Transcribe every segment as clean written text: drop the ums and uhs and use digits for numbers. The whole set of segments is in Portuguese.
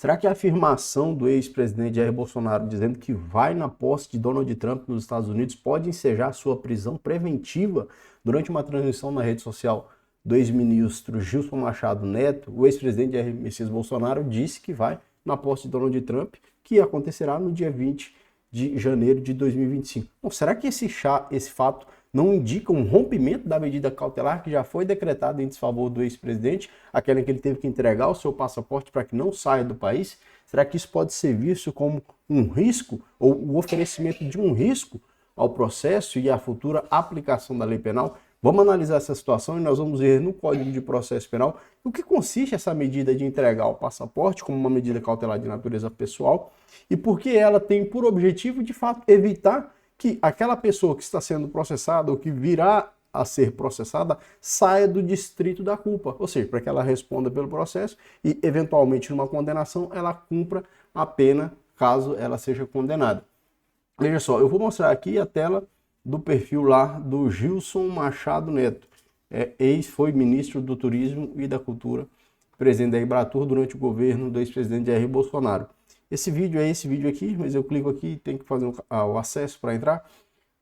Será que a afirmação do ex-presidente Jair Bolsonaro dizendo que vai na posse de Donald Trump nos Estados Unidos pode ensejar sua prisão preventiva durante uma transmissão na rede social do ex-ministro Gilson Machado Neto? O ex-presidente Jair Messias Bolsonaro disse que vai na posse de Donald Trump, que acontecerá no dia 20 de janeiro de 2025. Bom, será que esse fato não indica um rompimento da medida cautelar que já foi decretada em desfavor do ex-presidente, aquela em que ele teve que entregar o seu passaporte para que não saia do país? Será que isso pode ser visto como um risco ou o oferecimento de um risco ao processo e à futura aplicação da lei penal? Vamos analisar essa situação e nós vamos ver no Código de Processo Penal o que consiste essa medida de entregar o passaporte como uma medida cautelar de natureza pessoal e por que ela tem por objetivo, de fato, evitar que aquela pessoa que está sendo processada ou que virá a ser processada saia do distrito da culpa, ou seja, para que ela responda pelo processo e, eventualmente, numa condenação, ela cumpra a pena caso ela seja condenada. Veja só, eu vou mostrar aqui a tela do perfil lá do Gilson Machado Neto, foi ministro do Turismo e da Cultura, presidente da Embratur durante o governo do ex-presidente Jair Bolsonaro. Esse vídeo é esse vídeo aqui, mas eu clico aqui e tenho que fazer o acesso para entrar.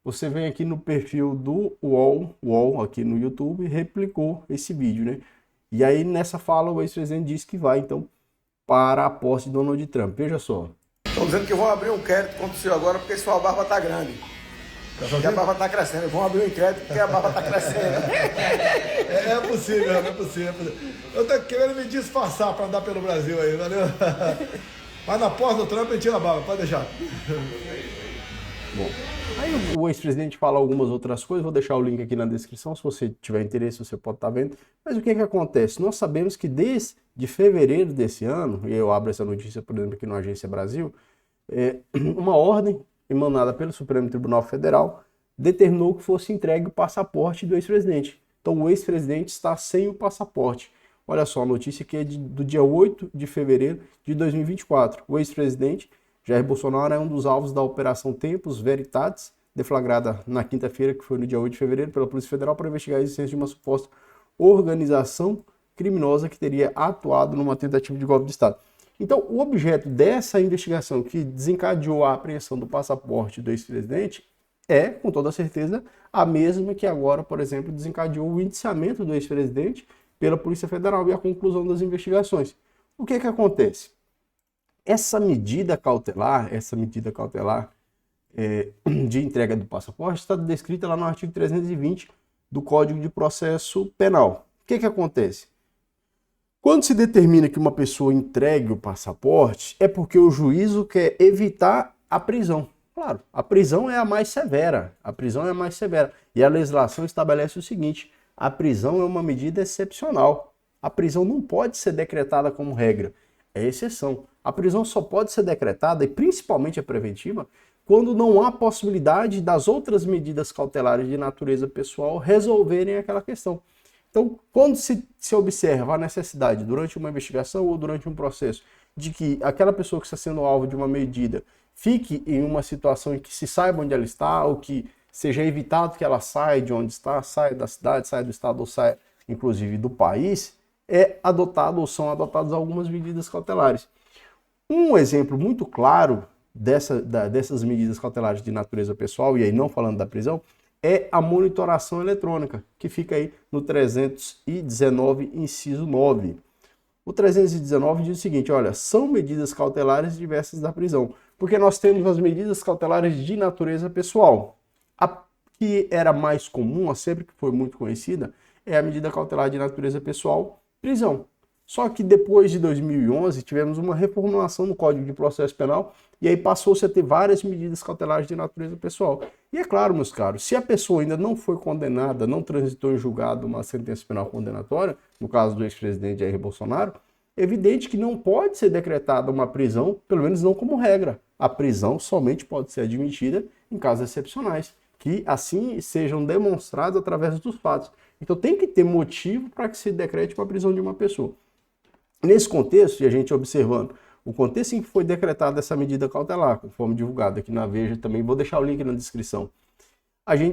Você vem aqui no perfil do UOL aqui no YouTube e replicou esse vídeo, né? E aí nessa fala o ex-presidente disse que vai então para a posse de Donald Trump. Veja só. Estão dizendo que vão abrir um inquérito contra o senhor agora porque sua barba está grande. Porque a barba está crescendo. Vão abrir um inquérito porque a barba está crescendo. É possível, é possível. Eu estou querendo me disfarçar para andar pelo Brasil aí, valeu? Mas na posse do Trump a gente tira a barba, pode deixar. Bom, aí o ex-presidente fala algumas outras coisas, vou deixar o link aqui na descrição, se você tiver interesse você pode estar vendo. Mas o que acontece? Nós sabemos que desde fevereiro desse ano, e eu abro essa notícia, por exemplo, aqui no Agência Brasil, uma ordem emanada pelo Supremo Tribunal Federal determinou que fosse entregue o passaporte do ex-presidente. Então o ex-presidente está sem o passaporte. Olha só, a notícia aqui é do dia 8 de fevereiro de 2024. O ex-presidente Jair Bolsonaro é um dos alvos da Operação Tempus Veritatis, deflagrada na quinta-feira, que foi no dia 8 de fevereiro, pela Polícia Federal para investigar a existência de uma suposta organização criminosa que teria atuado numa tentativa de golpe de Estado. Então, o objeto dessa investigação que desencadeou a apreensão do passaporte do ex-presidente é, com toda certeza, a mesma que agora, por exemplo, desencadeou o indiciamento do ex-presidente pela Polícia Federal e a conclusão das investigações. O que acontece? Essa medida cautelar de entrega do passaporte está descrita lá no artigo 320 do Código de Processo Penal. O que acontece? Quando se determina que uma pessoa entregue o passaporte, é porque o juízo quer evitar a prisão. Claro, a prisão é a mais severa. E a legislação estabelece o seguinte: a prisão é uma medida excepcional. A prisão não pode ser decretada como regra, é exceção. A prisão só pode ser decretada, e principalmente a preventiva, quando não há possibilidade das outras medidas cautelares de natureza pessoal resolverem aquela questão. Então, quando se observa a necessidade, durante uma investigação ou durante um processo, de que aquela pessoa que está sendo alvo de uma medida fique em uma situação em que se saiba onde ela está, ou que seja evitado que ela saia de onde está, saia da cidade, saia do estado ou saia, inclusive, do país, são adotadas algumas medidas cautelares. Um exemplo muito claro dessas medidas cautelares de natureza pessoal, e aí não falando da prisão, é a monitoração eletrônica, que fica aí no 319, inciso 9. O 319 diz o seguinte: olha, são medidas cautelares diversas da prisão, porque nós temos as medidas cautelares de natureza pessoal. A que era mais comum, a sempre que foi muito conhecida, é a medida cautelar de natureza pessoal, prisão. Só que depois de 2011 tivemos uma reformulação no Código de Processo Penal e aí passou-se a ter várias medidas cautelares de natureza pessoal. E é claro, meus caros, se a pessoa ainda não foi condenada, não transitou em julgado uma sentença penal condenatória, no caso do ex-presidente Jair Bolsonaro, é evidente que não pode ser decretada uma prisão, pelo menos não como regra. A prisão somente pode ser admitida em casos excepcionais, que assim sejam demonstrados através dos fatos. Então tem que ter motivo para que se decrete uma prisão de uma pessoa. Nesse contexto, e a gente observando o contexto em que foi decretada essa medida cautelar, conforme divulgado aqui na Veja, também vou deixar o link na descrição,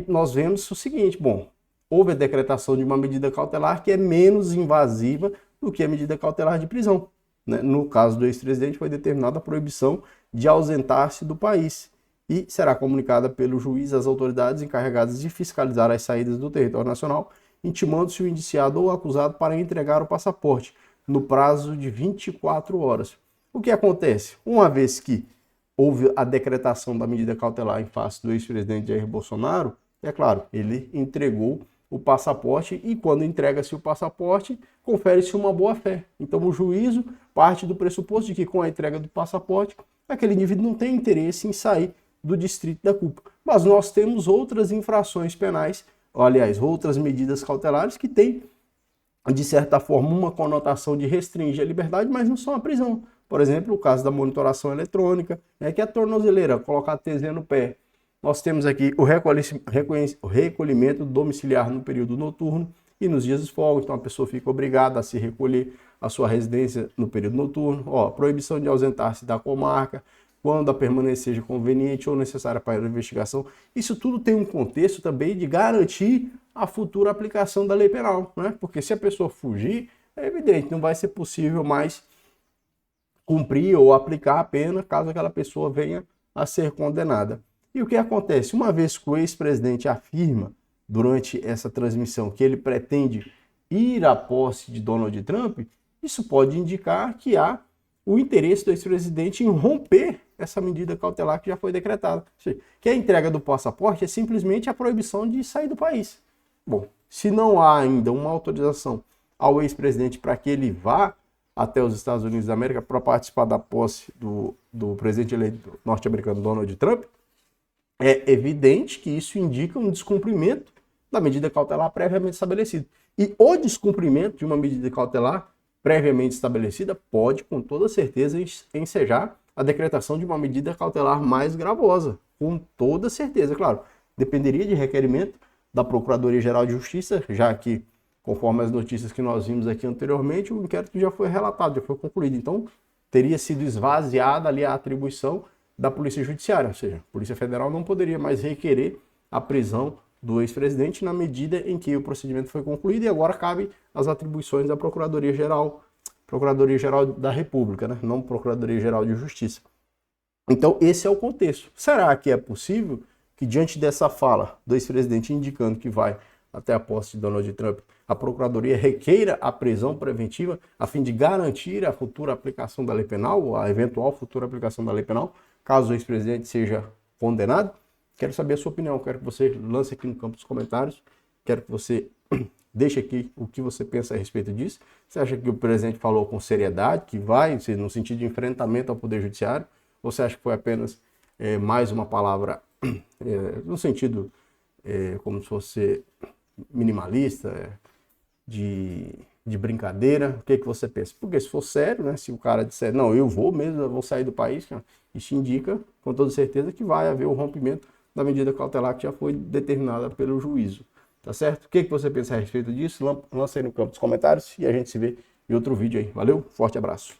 nós vemos o seguinte: bom, houve a decretação de uma medida cautelar que é menos invasiva do que a medida cautelar de prisão. né? No caso do ex-presidente, foi determinada a proibição de ausentar-se do país e será comunicada pelo juiz às autoridades encarregadas de fiscalizar as saídas do território nacional, intimando-se o indiciado ou acusado para entregar o passaporte no prazo de 24 horas. O que acontece? Uma vez que houve a decretação da medida cautelar em face do ex-presidente Jair Bolsonaro, é claro, ele entregou o passaporte e quando entrega-se o passaporte, confere-se uma boa-fé. Então o juízo parte do pressuposto de que com a entrega do passaporte, aquele indivíduo não tem interesse em sair do distrito da culpa. Mas nós temos outras infrações penais, ou, aliás, outras medidas cautelares que têm, de certa forma, uma conotação de restringir a liberdade, mas não são a prisão. Por exemplo, o caso da monitoração eletrônica, que é a tornozeleira, colocar a tesinha no pé. Nós temos aqui o recolhimento domiciliar no período noturno e nos dias de folga, então a pessoa fica obrigada a se recolher à sua residência no período noturno. Proibição de ausentar-se da comarca, quando a permanência seja conveniente ou necessária para a investigação. Isso tudo tem um contexto também de garantir a futura aplicação da lei penal, né? Porque se a pessoa fugir, é evidente, não vai ser possível mais cumprir ou aplicar a pena caso aquela pessoa venha a ser condenada. E o que acontece? Uma vez que o ex-presidente afirma durante essa transmissão que ele pretende ir à posse de Donald Trump, isso pode indicar que há o interesse do ex-presidente em romper essa medida cautelar que já foi decretada. Ou seja, que a entrega do passaporte é simplesmente a proibição de sair do país. Bom, se não há ainda uma autorização ao ex-presidente para que ele vá até os Estados Unidos da América para participar da posse do presidente eleito norte-americano Donald Trump, é evidente que isso indica um descumprimento da medida cautelar previamente estabelecida. E o descumprimento de uma medida cautelar previamente estabelecida pode, com toda certeza, ensejar a decretação de uma medida cautelar mais gravosa. Com toda certeza, claro. Dependeria de requerimento da Procuradoria-Geral de Justiça, já que, conforme as notícias que nós vimos aqui anteriormente, o inquérito já foi relatado, já foi concluído. Então, teria sido esvaziada ali a atribuição da Polícia Judiciária, ou seja, a Polícia Federal não poderia mais requerer a prisão do ex-presidente na medida em que o procedimento foi concluído e agora cabe as atribuições da Procuradoria-Geral da República, né? Não Procuradoria-Geral de Justiça. Então, esse é o contexto. Será que é possível que, diante dessa fala do ex-presidente indicando que vai até a posse de Donald Trump, a Procuradoria requeira a prisão preventiva a fim de garantir a futura aplicação da lei penal, ou a eventual futura aplicação da lei penal, caso o ex-presidente seja condenado? Quero saber a sua opinião, quero que você lance aqui no campo dos comentários, quero que você deixe aqui o que você pensa a respeito disso. Você acha que o presidente falou com seriedade, que vai no sentido de enfrentamento ao Poder Judiciário, ou você acha que foi apenas mais uma palavra no sentido como se fosse minimalista, de brincadeira? O que você pensa? Porque se for sério, né, se o cara disser, não, eu vou mesmo, eu vou sair do país, cara, isso indica com toda certeza que vai haver o rompimento da medida cautelar que já foi determinada pelo juízo. Tá certo? O que você pensa a respeito disso? Lança aí no campo dos comentários e a gente se vê em outro vídeo aí. Valeu, forte abraço.